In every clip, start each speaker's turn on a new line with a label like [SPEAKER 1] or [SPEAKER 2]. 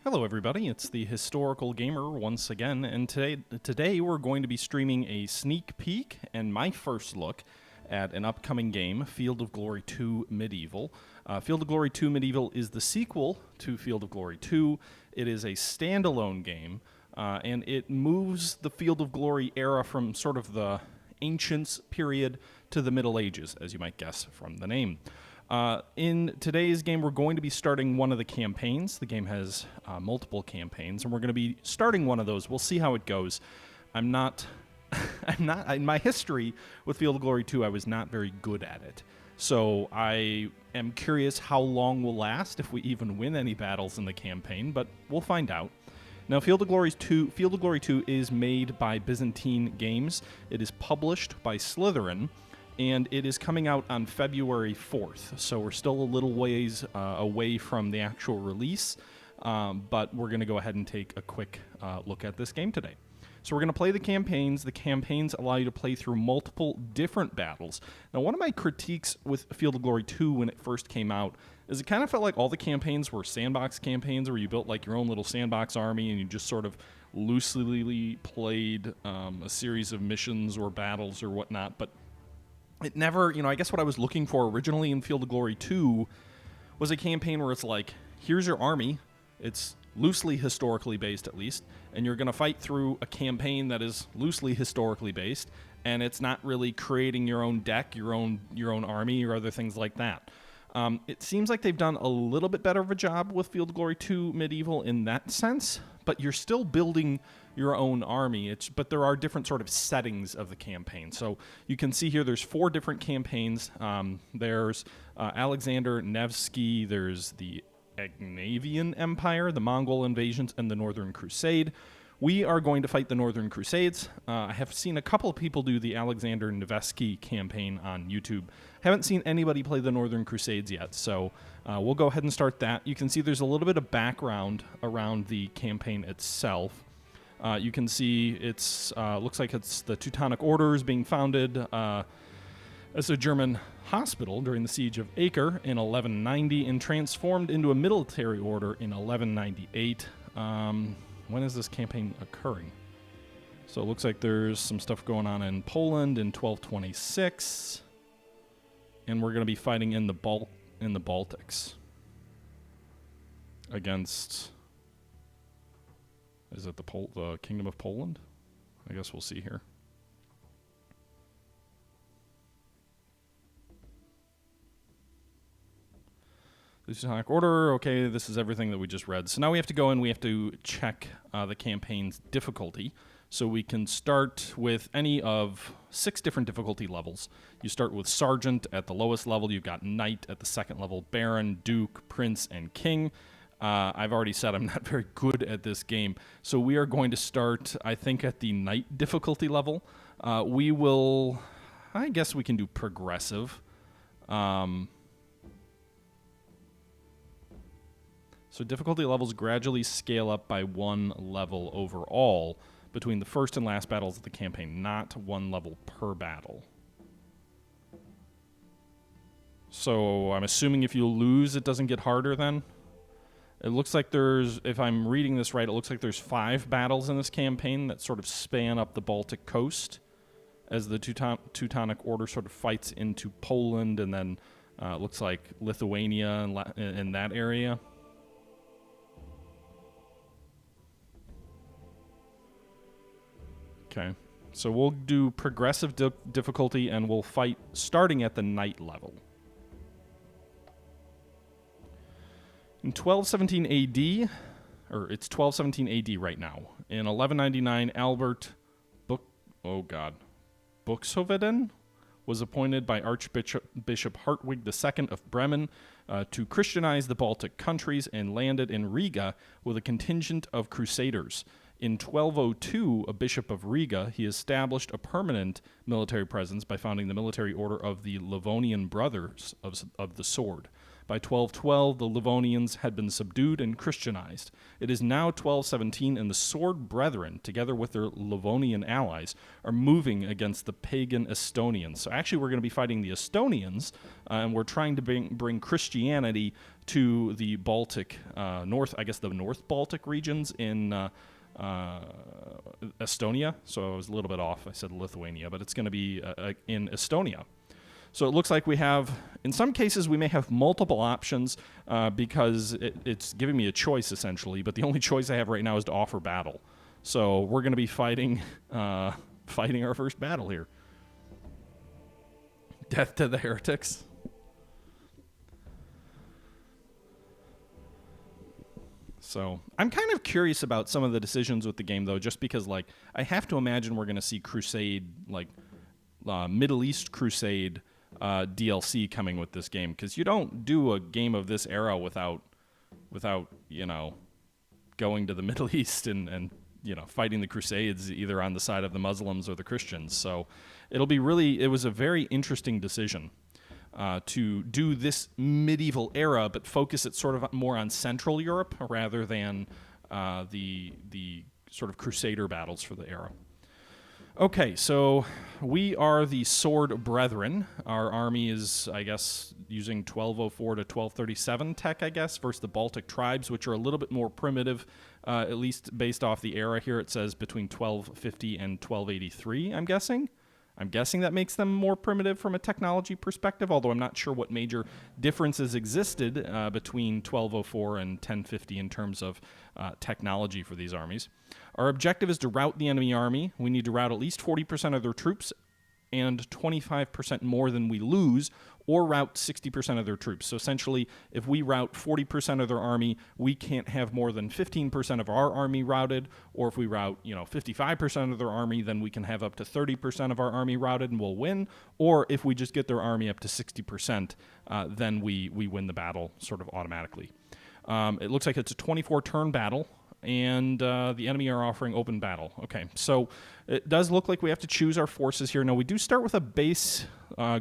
[SPEAKER 1] Hello everybody, it's the Historical Gamer once again, and today we're going to be streaming a sneak peek and my first look at an upcoming game, Field of Glory 2 Medieval. Field of Glory 2 Medieval is the sequel to Field of Glory 2. It is a standalone game, and it moves the Field of Glory era from sort of the Ancients period to the Middle Ages, as you might guess from the name. In today's game, we're going to be starting one of the campaigns. The game has multiple campaigns, and we're going to be starting one of those. We'll see how it goes. I'm not in my history with Field of Glory 2, I was not very good at it. So I am curious how long will last, if we even win any battles in the campaign, but we'll find out. Now, Field of Glory 2 is made by Byzantine Games. It is published by Slytherin, and it is coming out on February 4th, so we're still a little ways away from the actual release, but we're going to go ahead and take a quick look at this game today. So we're going to play the campaigns. The campaigns allow you to play through multiple different battles. Now, one of my critiques with Field of Glory 2 when it first came out is it kind of felt like all the campaigns were sandbox campaigns where you built like your own little sandbox army and you just sort of loosely played a series of missions or battles or whatnot, but it never, I guess what I was looking for originally in Field of Glory 2 was a campaign where it's like, here's your army, it's loosely historically based at least, and you're going to fight through a campaign that is loosely historically based, and it's not really creating your own deck, your own army, or other things like that. It seems like they've done a little bit better of a job with Field of Glory 2 Medieval in that sense, but you're still building your own army. But there are different sort of settings of the campaign. So you can see here there's 4 different campaigns. There's Alexander Nevsky, there's the Agnavian Empire, the Mongol invasions, and the Northern Crusade. We are going to fight the Northern Crusades. I have seen a couple of people do the Alexander Nevsky campaign on YouTube. Haven't seen anybody play the Northern Crusades yet, so we'll go ahead and start that. You can see there's a little bit of background around the campaign itself. You can see it's looks like it's the Teutonic Order is being founded as a German hospital during the Siege of Acre in 1190 and transformed into a military order in 1198. When is this campaign occurring? So it looks like there's some stuff going on in Poland in 1226, and we're going to be fighting in the Baltics against. Is it the Kingdom of Poland? I guess we'll see here. The Teutonic Order, okay, this is everything that we just read. So now we have to go and we have to check the campaign's difficulty. So we can start with any of 6 different difficulty levels. You start with Sergeant at the lowest level. You've got Knight at the second level, Baron, Duke, Prince, and King. I've already said I'm not very good at this game. So we are going to start, I think, at the Knight difficulty level. I guess we can do progressive. So difficulty levels gradually scale up by 1 level overall between the first and last battles of the campaign, not 1 level per battle. So I'm assuming if you lose, it doesn't get harder then? It looks like there's, if I'm reading this right, it looks like there's 5 battles in this campaign that sort of span up the Baltic coast as the Teutonic Order sort of fights into Poland and then it looks like Lithuania and that area. Okay, so we'll do progressive difficulty and we'll fight starting at the Knight level. In 1217 AD, or it's 1217 AD right now, in 1199, Albert Buxhoveden was appointed by Archbishop Hartwig II of Bremen to Christianize the Baltic countries and landed in Riga with a contingent of crusaders. In 1202, a bishop of Riga, he established a permanent military presence by founding the military order of the Livonian Brothers of the Sword. By 1212, the Livonians had been subdued and Christianized. It is now 1217, and the Sword Brethren, together with their Livonian allies, are moving against the pagan Estonians. So actually, we're going to be fighting the Estonians, and we're trying to bring Christianity to the Baltic North Baltic regions in Estonia. So I was a little bit off. I said Lithuania, but it's going to be in Estonia. So it looks like we have, in some cases, we may have multiple options because it's giving me a choice, essentially. But the only choice I have right now is to offer battle. So we're going to be fighting our first battle here. Death to the heretics. So I'm kind of curious about some of the decisions with the game, though, just because, like, I have to imagine we're going to see Crusade, like, Middle East Crusade DLC coming with this game, because you don't do a game of this era without going to the Middle East and fighting the Crusades either on the side of the Muslims or the Christians. So it was a very interesting decision to do this medieval era, but focus it sort of more on Central Europe rather than the sort of Crusader battles for the era. Okay, so we are the Sword Brethren. Our army is, I guess, using 1204 to 1237 tech, I guess, versus the Baltic tribes, which are a little bit more primitive, at least based off the era here. It says between 1250 and 1283, I'm guessing. I'm guessing that makes them more primitive from a technology perspective, although I'm not sure what major differences existed between 1204 and 1050 in terms of technology for these armies. Our objective is to rout the enemy army. We need to rout at least 40% of their troops and 25% more than we lose, or rout 60% of their troops. So essentially, if we rout 40% of their army, we can't have more than 15% of our army routed, or if we rout 55% of their army, then we can have up to 30% of our army routed and we'll win, or if we just get their army up to 60%, then we win the battle sort of automatically. It looks like it's a 24-turn battle, and the enemy are offering open battle. Okay, so it does look like we have to choose our forces here. Now, we do start with a base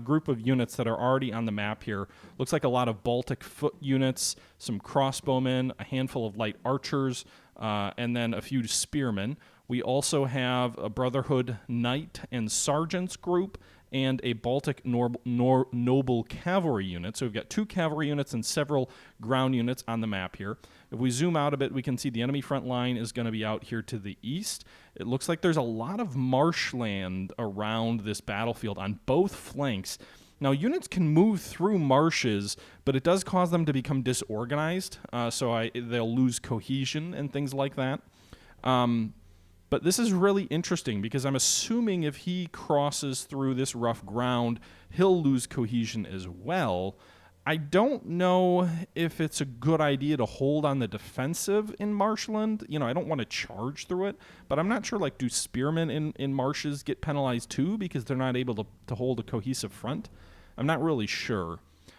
[SPEAKER 1] group of units that are already on the map here. Looks like a lot of Baltic foot units, some crossbowmen, a handful of light archers, and then a few spearmen. We also have a Brotherhood Knight and Sergeants group, and a Baltic noble cavalry unit. So we've got 2 cavalry units and several ground units on the map here. If we zoom out a bit, we can see the enemy front line is going to be out here to the east. It looks like there's a lot of marshland around this battlefield on both flanks. Now, units can move through marshes, but it does cause them to become disorganized, so they'll lose cohesion and things like that. But this is really interesting because I'm assuming if he crosses through this rough ground, he'll lose cohesion as well. I don't know if it's a good idea to hold on the defensive in marshland. I don't want to charge through it, but I'm not sure, like, do spearmen in marshes get penalized too because they're not able to hold a cohesive front? I'm not really sure.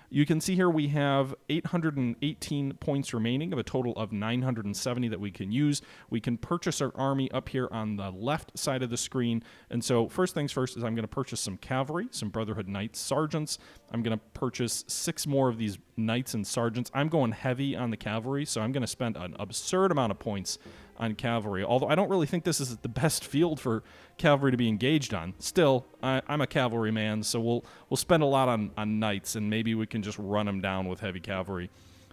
[SPEAKER 1] You can see here we have 818 points remaining of a total of 970 that we can use. We can purchase our army up here on the left side of the screen. And so first things first is I'm going to purchase some cavalry, some Brotherhood Knights, Sergeants. I'm going to purchase 6 more of these Knights and Sergeants. I'm going heavy on the cavalry, so I'm going to spend an absurd amount of points on cavalry, although I don't really think this is the best field for cavalry to be engaged on. Still, I'm a cavalry man, so we'll spend a lot on knights, and maybe we can just run them down with heavy cavalry.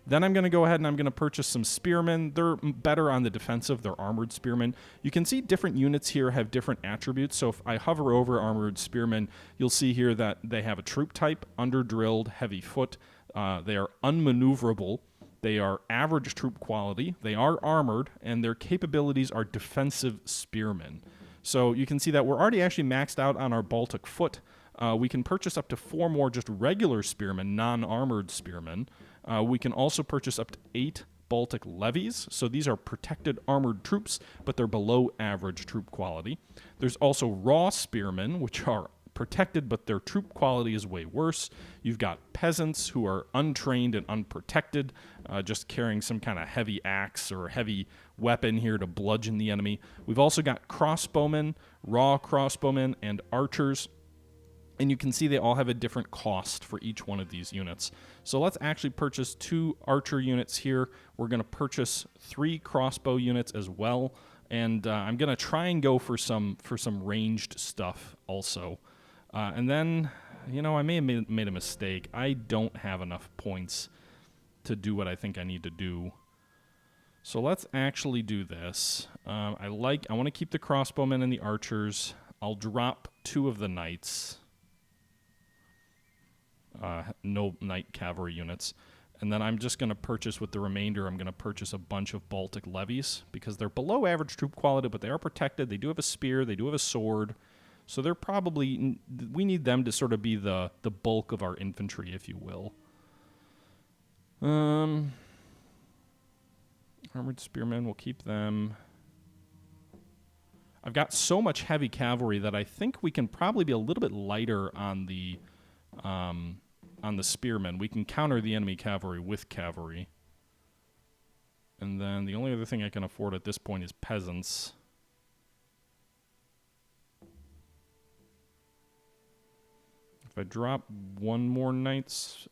[SPEAKER 1] Then I'm going to go ahead and I'm going to purchase some spearmen. They're better on the defensive. They're armored spearmen. You can see different units here have different attributes. So if I hover over armored spearmen, you'll see here that they have a troop type, under-drilled, heavy foot. They are unmaneuverable. They are average troop quality, they are armored, and their capabilities are defensive spearmen. So you can see that we're already actually maxed out on our Baltic foot. We can purchase up to 4 more just regular spearmen, non-armored spearmen. We can also purchase up to 8 Baltic levies. So these are protected armored troops, but they're below average troop quality. There's also raw spearmen, which are protected, but their troop quality is way worse. You've got peasants who are untrained and unprotected, just carrying some kind of heavy axe or heavy weapon here to bludgeon the enemy. We've also got crossbowmen, raw crossbowmen, and archers. And you can see they all have a different cost for each one of these units. So let's actually purchase 2 archer units here. We're going to purchase 3 crossbow units as well. And I'm going to try and go for some ranged stuff also. And then, you know, I may have made a mistake. I don't have enough points to do what I think I need to do. So let's actually do this. I want to keep the crossbowmen and the archers. I'll drop 2 of the knights. No knight cavalry units. And then I'm just going to purchase with the remainder, I'm going to purchase a bunch of Baltic levies because they're below average troop quality, but they are protected. They do have a spear. They do have a sword. So they're probably, we need them to sort of be the bulk of our infantry, if you will. Armored spearmen, we'll keep them. I've got so much heavy cavalry that I think we can probably be a little bit lighter on the spearmen. We can counter the enemy cavalry with cavalry. And then the only other thing I can afford at this point is peasants. If I drop 1 more knights,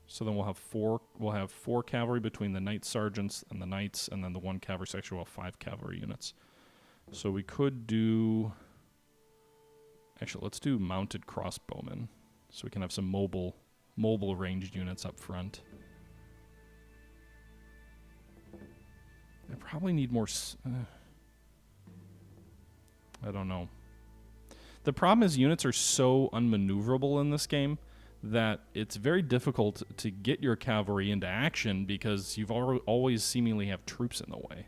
[SPEAKER 1] so then we'll have 4 cavalry between the knight sergeants and the knights, and then the 1 cavalry section will have 5 cavalry units. So we could do, actually let's do mounted crossbowmen, so we can have some mobile ranged units up front. I probably need more, I don't know. The problem is units are so unmaneuverable in this game that it's very difficult to get your cavalry into action because you've always seemingly have troops in the way.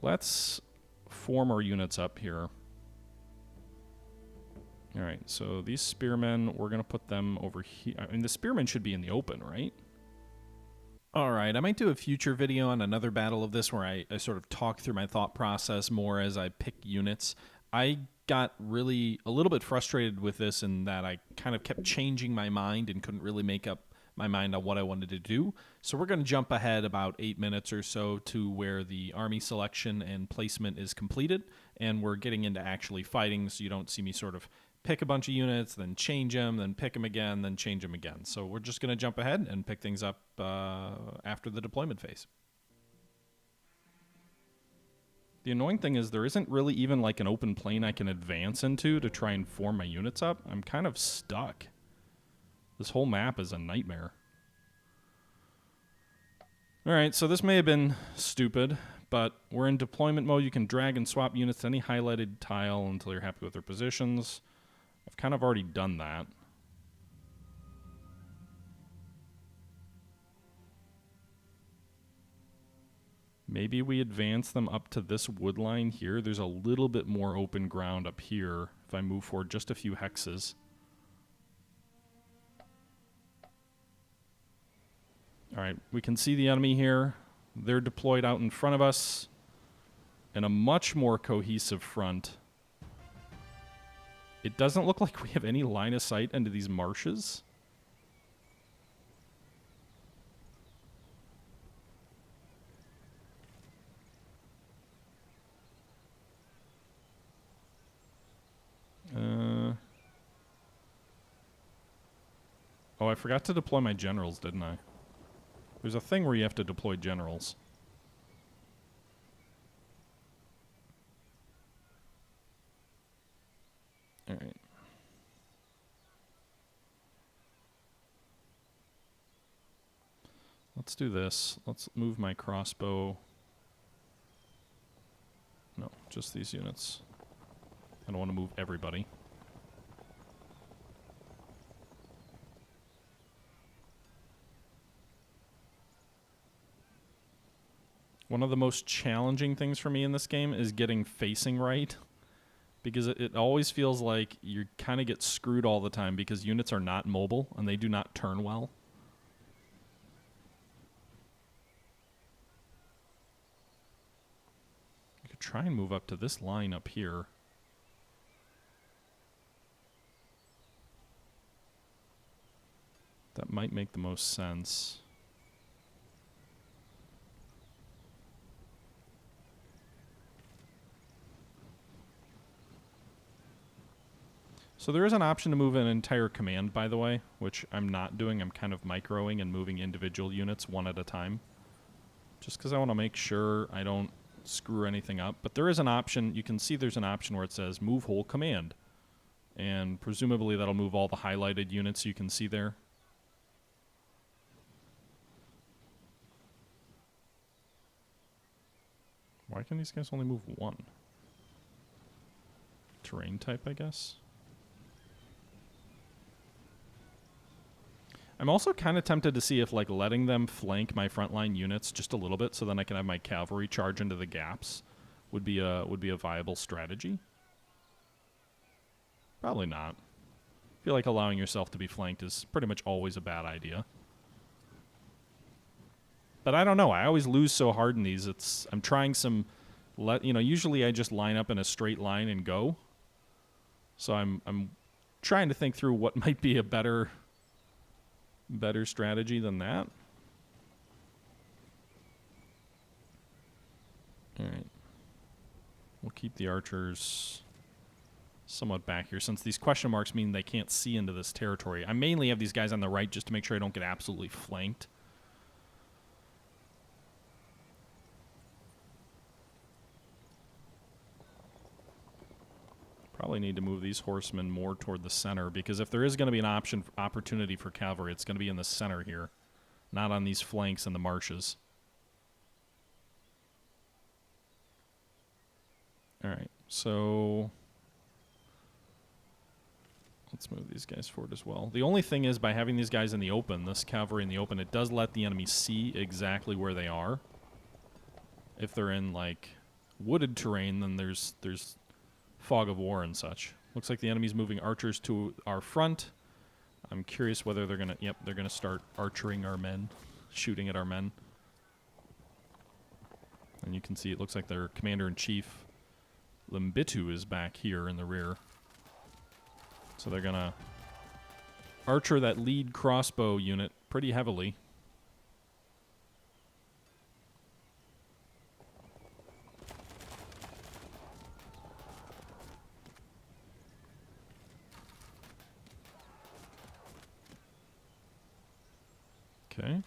[SPEAKER 1] Let's form our units up here. All right, so these spearmen, we're going to put them over here. I mean, the spearmen should be in the open, right?
[SPEAKER 2] All right, I might do a future video on another battle of this where I sort of talk through my thought process more as I pick units. I got really a little bit frustrated with this in that I kind of kept changing my mind and couldn't really make up my mind on what I wanted to do. So we're going to jump ahead about 8 minutes or so to where the army selection and placement is completed, and we're getting into actually fighting, so you don't see me sort of pick a bunch of units, then change them, then pick them again, then change them again. So we're just going to jump ahead and pick things up after the deployment phase.
[SPEAKER 1] The annoying thing is there isn't really even like an open plane I can advance into to try and form my units up. I'm kind of stuck. This whole map is a nightmare. Alright, so this may have been stupid, but we're in deployment mode. You can drag and swap units to any highlighted tile until you're happy with their positions. I've kind of already done that. Maybe we advance them up to this wood line here. There's a little bit more open ground up here if I move forward just a few hexes. Alright, we can see the enemy here. They're deployed out in front of us in a much more cohesive front. It doesn't look like we have any line of sight into these marshes. Oh, I forgot to deploy my generals, didn't I? There's a thing where you have to deploy generals. Alright. Let's do this. Let's move my crossbow. No, just these units. I don't want to move everybody. One of the most challenging things for me in this game is getting facing right, because it always feels like you kind of get screwed all the time because units are not mobile and they do not turn well. You could try and move up to this line up here. That might make the most sense. So there is an option to move an entire command, by the way, which I'm not doing. I'm kind of microing and moving individual units one at a time, just because I want to make sure I don't screw anything up. But there is an option. You can see there's an option where it says move whole command, and presumably that'll move all the highlighted units you can see there. Why can these guys only move one? Terrain type, I guess. I'm also kind of tempted to see if, like, letting them flank my frontline units just a little bit so then I can have my cavalry charge into the gaps would be a viable strategy. Probably not. I feel like allowing yourself to be flanked is pretty much always a bad idea. But I don't know. I always lose so hard in these. I'm trying some, usually I just line up in a straight line and go. So I'm trying to think through what might be a better strategy than that. All right. We'll keep the archers somewhat back here, since these question marks mean they can't see into this territory. I mainly have these guys on the right just to make sure I don't get absolutely flanked. Probably need to move these horsemen more toward the center, because if there is going to be an opportunity for cavalry, it's going to be in the center here, not on these flanks in the marshes. All right, so let's move these guys forward as well. The only thing is, by having these guys in the open, this cavalry in the open, it does let the enemy see exactly where they are. If they're in, like, wooded terrain, then there's fog of war and such. Looks like the enemy's moving archers to our front. I'm curious whether they're gonna, yep, they're gonna start archering our men, shooting at our men. And you can see it looks like their commander-in-chief, Limbitu, is back here in the rear. So they're gonna archer that lead crossbow unit pretty heavily. Okay. You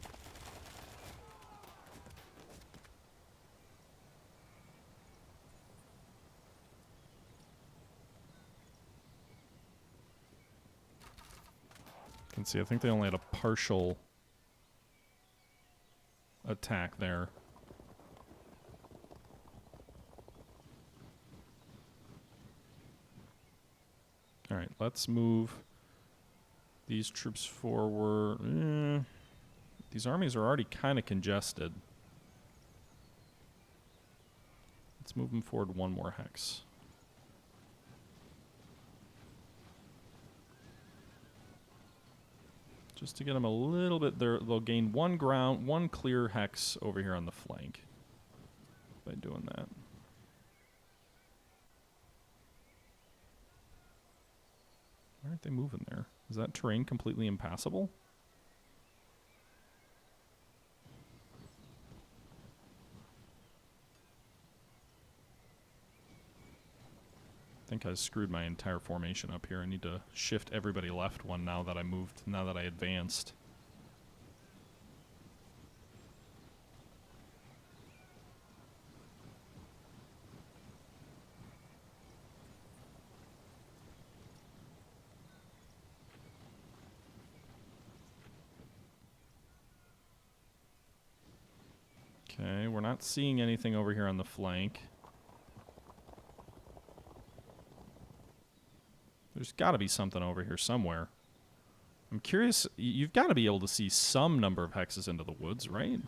[SPEAKER 1] can see, I think they only had a partial attack there. All right, let's move these troops forward. These armies are already kind of congested. Let's move them forward one more hex. Just to get them a little bit there. They'll gain one clear hex over here on the flank by doing that. Why aren't they moving there? Is that terrain completely impassable? I think I screwed my entire formation up here. I need to shift everybody left one now that I advanced. Okay, we're not seeing anything over here on the flank. There's got to be something over here somewhere. I'm curious, you've got to be able to see some number of hexes into the woods, right?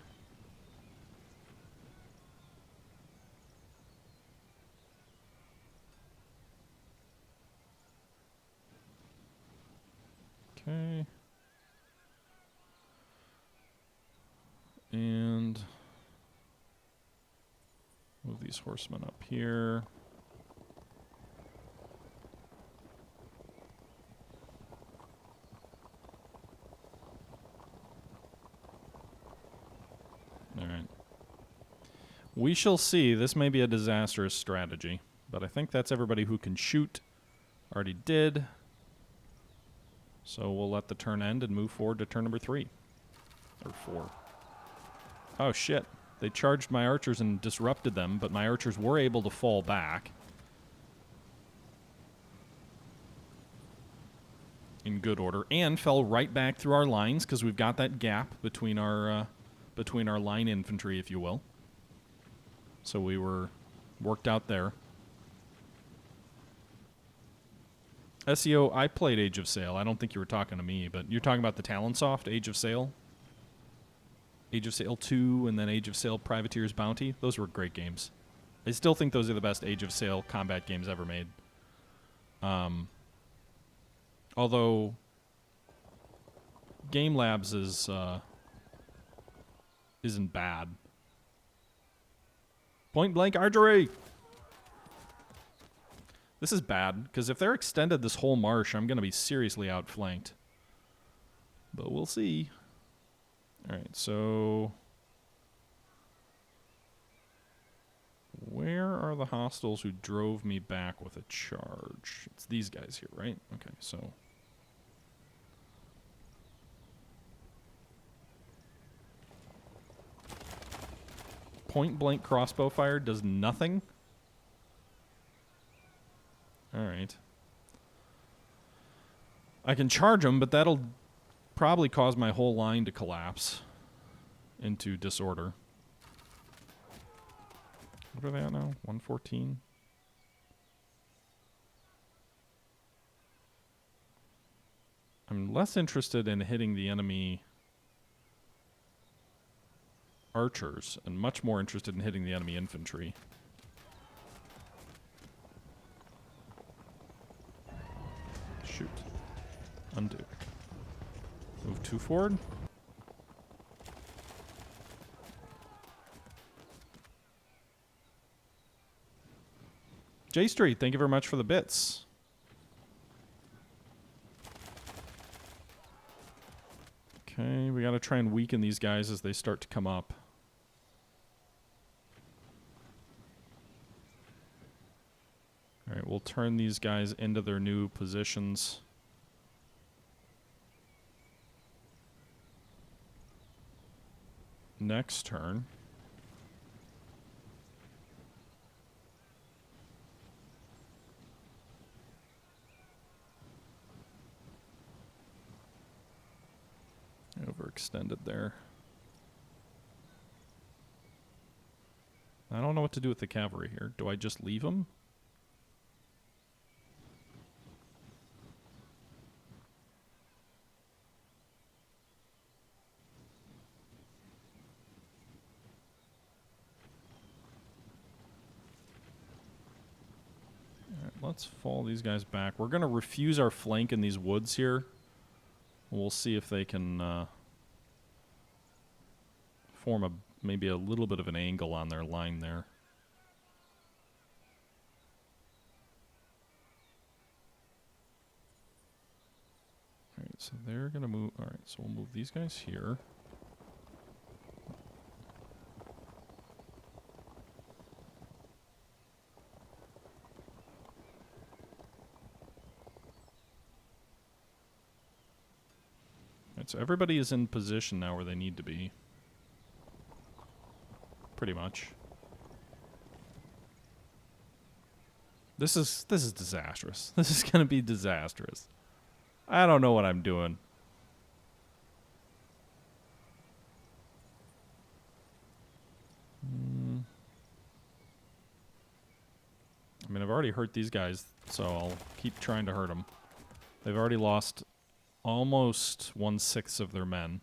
[SPEAKER 1] Okay. And move these horsemen up here. All right. We shall see. This may be a disastrous strategy, but I think that's everybody who can shoot. Already did. So we'll let the turn end and move forward to turn number 3. Or 4. Oh, shit. They charged my archers and disrupted them, but my archers were able to fall back. In good order. And fell right back through our lines, because we've got that gap between our line infantry, if you will. So we were worked out there. SEO, I played Age of Sail. I don't think you were talking to me, but you're talking about the Talonsoft, Age of Sail? Age of Sail 2, and then Age of Sail Privateer's Bounty. Those were great games. I still think those are the best Age of Sail combat games ever made. Although, Game Labs isn't bad. Point blank archery! This is bad, because if they're extended this whole marsh, I'm going to be seriously outflanked. But we'll see. Alright, so... where are the hostiles who drove me back with a charge? It's these guys here, right? Okay, so... point blank crossbow fire does nothing? Alright. I can charge them, but that'll probably cause my whole line to collapse into disorder. What are they at now? 114? I'm less interested in hitting the enemy archers and much more interested in hitting the enemy infantry. Shoot. Undo. Move 2 forward. J Street, thank you very much for the bits. Okay, we gotta try and weaken these guys as they start to come up. Alright, we'll turn these guys into their new positions. Next turn. Overextended there. I don't know what to do with the cavalry here. Do I just leave them? Let's fall these guys back. We're going to refuse our flank in these woods here. We'll see if they can form maybe a little bit of an angle on their line there. Alright, so they're going to move. Alright, so we'll move these guys here. So everybody is in position now where they need to be. Pretty much. This is disastrous. This is going to be disastrous. I don't know what I'm doing. I mean, I've already hurt these guys, so I'll keep trying to hurt them. They've already lost almost 1/6 of their men.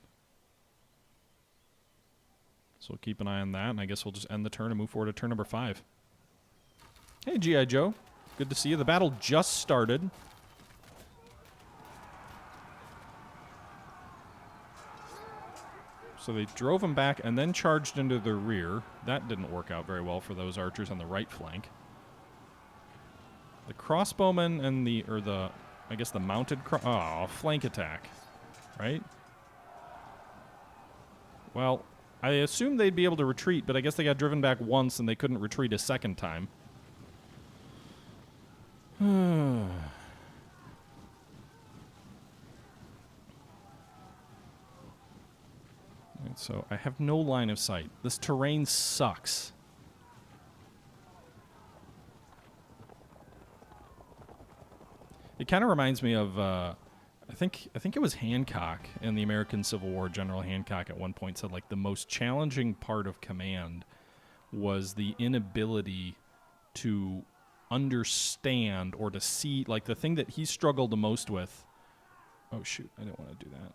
[SPEAKER 1] So we'll keep an eye on that, and I guess we'll just end the turn and move forward to turn number 5. Hey, G.I. Joe. Good to see you. The battle just started. So they drove them back and then charged into their rear. That didn't work out very well for those archers on the right flank. The crossbowmen and I guess the mounted flank attack, right? Well, I assumed they'd be able to retreat, but I guess they got driven back once and they couldn't retreat a second time. So I have no line of sight. This terrain sucks. It kind of reminds me of, I think it was Hancock in the American Civil War. General Hancock at one point said, like, the most challenging part of command was the inability to understand or to see, like, the thing that he struggled the most with. Oh, shoot, I didn't want to do that.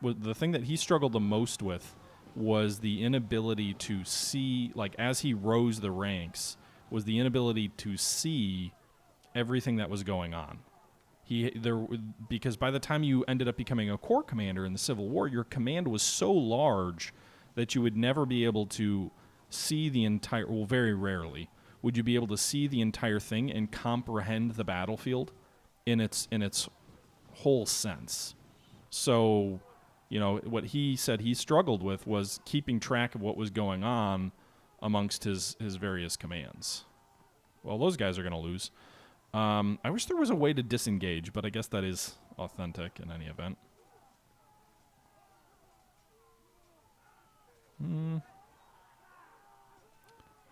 [SPEAKER 1] Well, the thing that he struggled the most with was the inability to see, like, as he rose the ranks, was the inability to see everything that was going on. Because by the time you ended up becoming a corps commander in the Civil War, your command was so large that you would never be able to see the entire, well, very rarely would you be able to see the entire thing and comprehend the battlefield in its whole sense. So, you know, what he said he struggled with was keeping track of what was going on amongst his various commands. Well, those guys are going to lose. I wish there was a way to disengage, but I guess that is authentic in any event.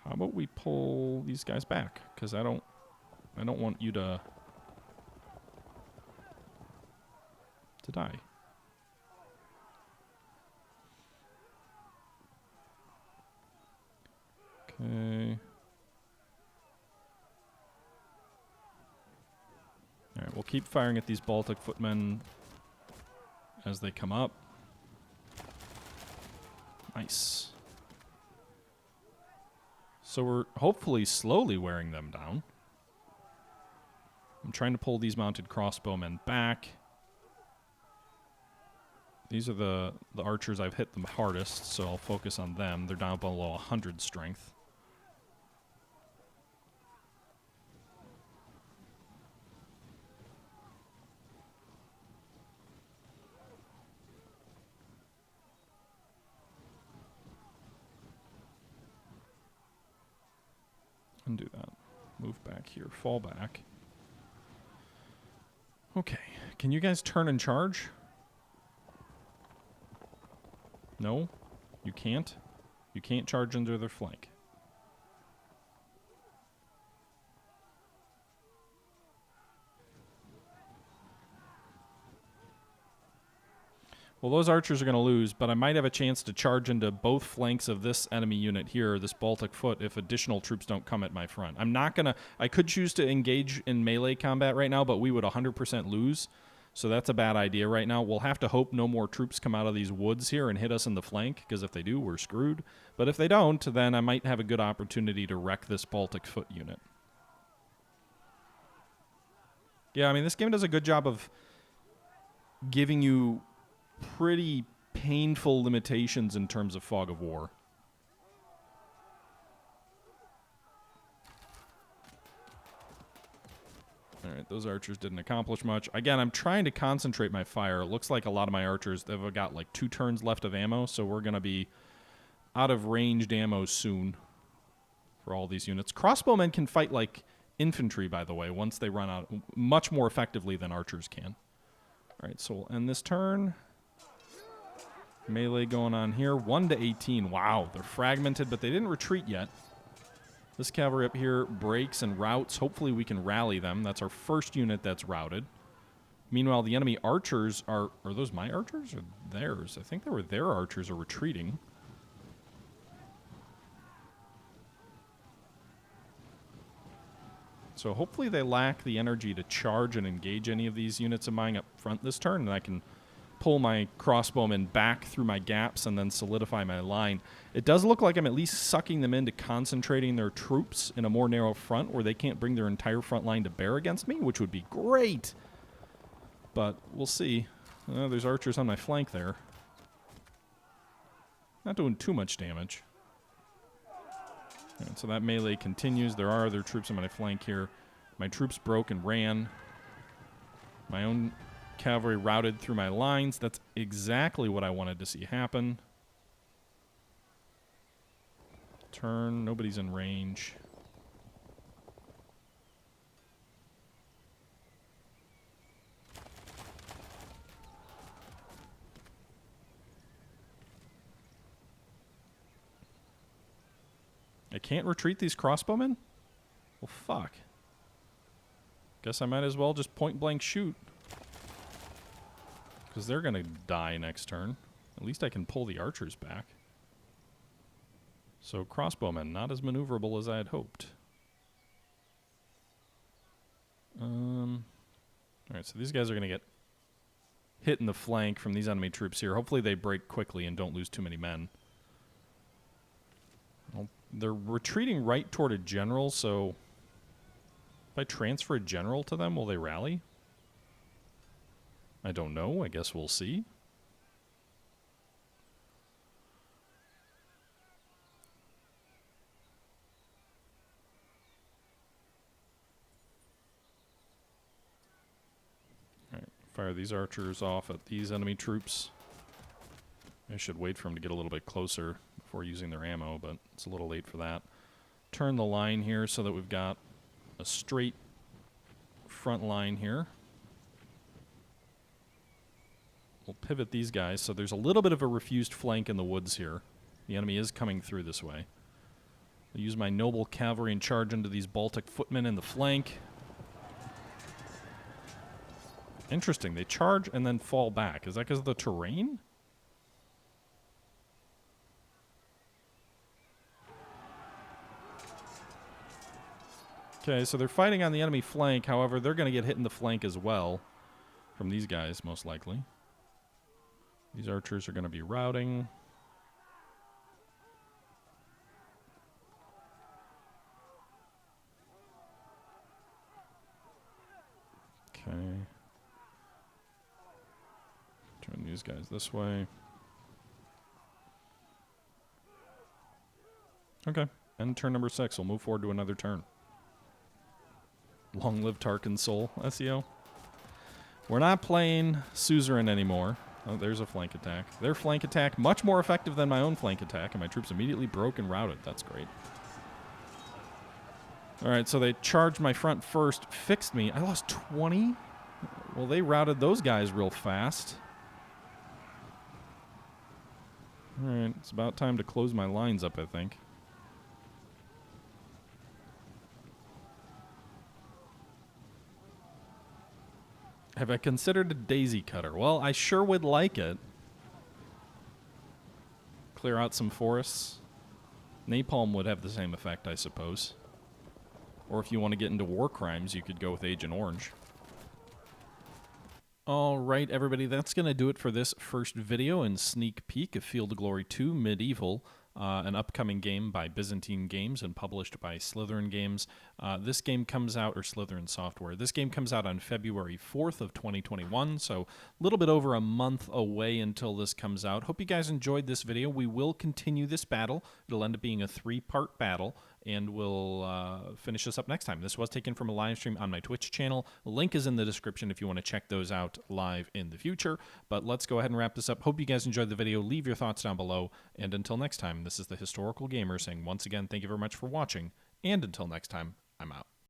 [SPEAKER 1] How about we pull these guys back? Because I don't want you to die. Okay. All right, we'll keep firing at these Baltic footmen as they come up. Nice. So we're hopefully slowly wearing them down. I'm trying to pull these mounted crossbowmen back. These are the archers I've hit the hardest, so I'll focus on them. They're down below 100 strength. Undo that. Move back here. Fall back. Okay. Can you guys turn and charge? No? You can't? You can't charge under their flank. Well, those archers are going to lose, but I might have a chance to charge into both flanks of this enemy unit here, this Baltic foot, if additional troops don't come at my front. I'm not going to... I could choose to engage in melee combat right now, but we would 100% lose, so that's a bad idea right now. We'll have to hope no more troops come out of these woods here and hit us in the flank, because if they do, we're screwed. But if they don't, then I might have a good opportunity to wreck this Baltic foot unit. Yeah, I mean, this game does a good job of giving you pretty painful limitations in terms of fog of war. All right, those archers didn't accomplish much. Again, I'm trying to concentrate my fire. It looks like a lot of my archers have got like 2 turns left of ammo, so we're going to be out of ranged ammo soon for all these units. Crossbowmen can fight like infantry, by the way, once they run out, much more effectively than archers can. All right, so we'll end this turn. Melee going on here. 1 to 18. Wow, they're fragmented, but they didn't retreat yet. This cavalry up here breaks and routes. Hopefully we can rally them. That's our first unit that's routed. Meanwhile, the enemy archers are those my archers or theirs? I think they were their archers are retreating. So hopefully they lack the energy to charge and engage any of these units of mine up front this turn, and I can pull my crossbowmen back through my gaps and then solidify my line. It does look like I'm at least sucking them into concentrating their troops in a more narrow front where they can't bring their entire front line to bear against me, which would be great. But we'll see. There's archers on my flank there. Not doing too much damage. And so that melee continues. There are other troops on my flank here. My troops broke and ran. My own cavalry routed through my lines. That's exactly what I wanted to see happen. Turn. Nobody's in range. I can't retreat these crossbowmen? Well, fuck. Guess I might as well just point blank shoot. Because they're going to die next turn. At least I can pull the archers back. So crossbowmen, not as maneuverable as I had hoped. Alright, so these guys are going to get hit in the flank from these enemy troops here. Hopefully they break quickly and don't lose too many men. Well, they're retreating right toward a general, so if I transfer a general to them, will they rally? I don't know. I guess we'll see. Alright, fire these archers off at these enemy troops. I should wait for them to get a little bit closer before using their ammo, but it's a little late for that. Turn the line here so that we've got a straight front line here. We'll pivot these guys, so there's a little bit of a refused flank in the woods here. The enemy is coming through this way. I'll use my noble cavalry and charge into these Baltic footmen in the flank. Interesting, they charge and then fall back. Is that because of the terrain? Okay, so they're fighting on the enemy flank. However, they're going to get hit in the flank as well from these guys, most likely. These archers are going to be routing. Okay. Turn these guys this way. Okay. End turn number 6. We'll move forward to another turn. Long live Tarkin's soul, SEO. We're not playing suzerain anymore. Oh, there's a flank attack. Their flank attack, much more effective than my own flank attack, and my troops immediately broke and routed. That's great. Alright, so they charged my front first, fixed me. I lost 20? Well, they routed those guys real fast. Alright, it's about time to close my lines up, I think. Have I considered a daisy cutter? Well, I sure would like it. Clear out some forests. Napalm would have the same effect, I suppose. Or if you want to get into war crimes, you could go with Agent Orange. Alright, everybody, that's going to do it for this first video and sneak peek of Field of Glory 2 Medieval. An upcoming game by Byzantine Games and published by Slytherin Games. This game comes out, or Slytherin Software. This game comes out on February 4th of 2021, so a little bit over a month away until this comes out. Hope you guys enjoyed this video. We will continue this battle. It'll end up being a 3-part battle, and we'll finish this up next time. This was taken from a live stream on my Twitch channel. The link is in the description if you want to check those out live in the future. But let's go ahead and wrap this up. Hope you guys enjoyed the video. Leave your thoughts down below, and until next time, this is the Historical Gamer saying once again, thank you very much for watching, and until next time, I'm out.